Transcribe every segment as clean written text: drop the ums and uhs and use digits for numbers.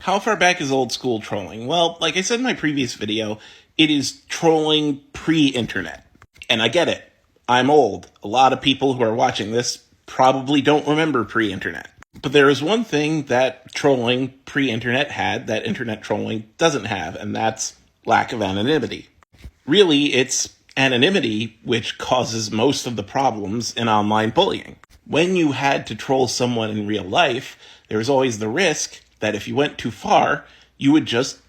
How far back is old school trolling? Well, like I said in my previous video, it is trolling pre-internet. And I get it. I'm old. A lot of people who are watching this probably don't remember pre-internet. But there is one thing that trolling pre-internet had that internet trolling doesn't have, and that's lack of anonymity. Really, it's anonymity which causes most of the problems in online bullying. When you had to troll someone in real life, there was always the risk that if you went too far, you would just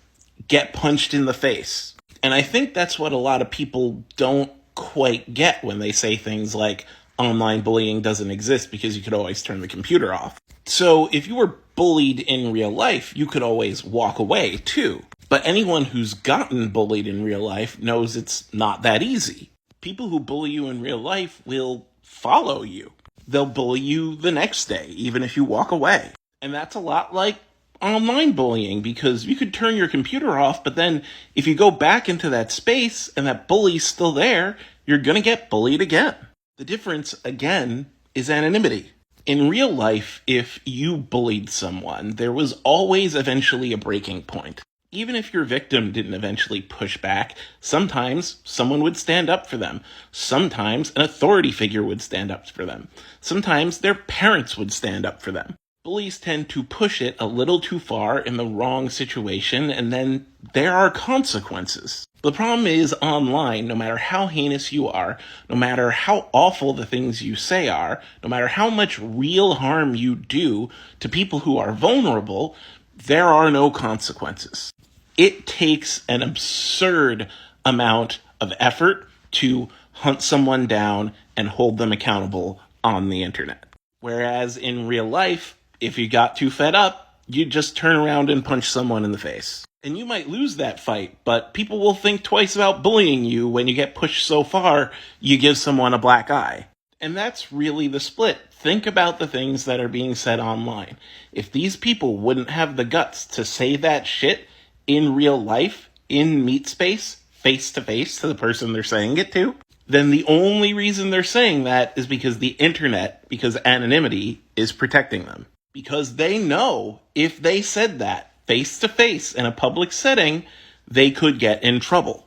get punched in the face. And I think that's what a lot of people don't quite get when they say things like online bullying doesn't exist because you could always turn the computer off. So if you were bullied in real life, you could always walk away too. But anyone who's gotten bullied in real life knows it's not that easy. People who bully you in real life will follow you. They'll bully you the next day, even if you walk away. And that's a lot like online bullying, because you could turn your computer off, but then if you go back into that space and that bully's still there, you're gonna get bullied again. The difference, again, is anonymity. In real life, if you bullied someone, there was always eventually a breaking point. Even if your victim didn't eventually push back, sometimes someone would stand up for them. Sometimes an authority figure would stand up for them. Sometimes their parents would stand up for them. Bullies tend to push it a little too far in the wrong situation, and then there are consequences. The problem is online, no matter how heinous you are, no matter how awful the things you say are, no matter how much real harm you do to people who are vulnerable, there are no consequences. It takes an absurd amount of effort to hunt someone down and hold them accountable on the internet. Whereas in real life, if you got too fed up, you'd just turn around and punch someone in the face. And you might lose that fight, but people will think twice about bullying you when you get pushed so far, you give someone a black eye. And that's really the split. Think about the things that are being said online. If these people wouldn't have the guts to say that shit in real life, in meat space, face to face to the person they're saying it to, then the only reason they're saying that is because the internet, because anonymity is protecting them. Because they know if they said that face to face in a public setting, they could get in trouble.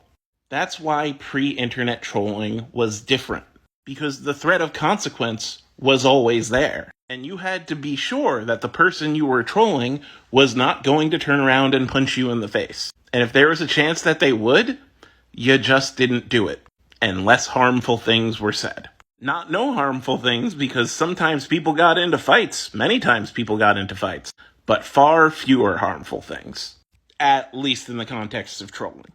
That's why pre-internet trolling was different. Because the threat of consequence was always there. And you had to be sure that the person you were trolling was not going to turn around and punch you in the face. And if there was a chance that they would, you just didn't do it. And less harmful things were said. Not no harmful things, because sometimes people got into fights. Many times people got into fights. But far fewer harmful things. At least in the context of trolling.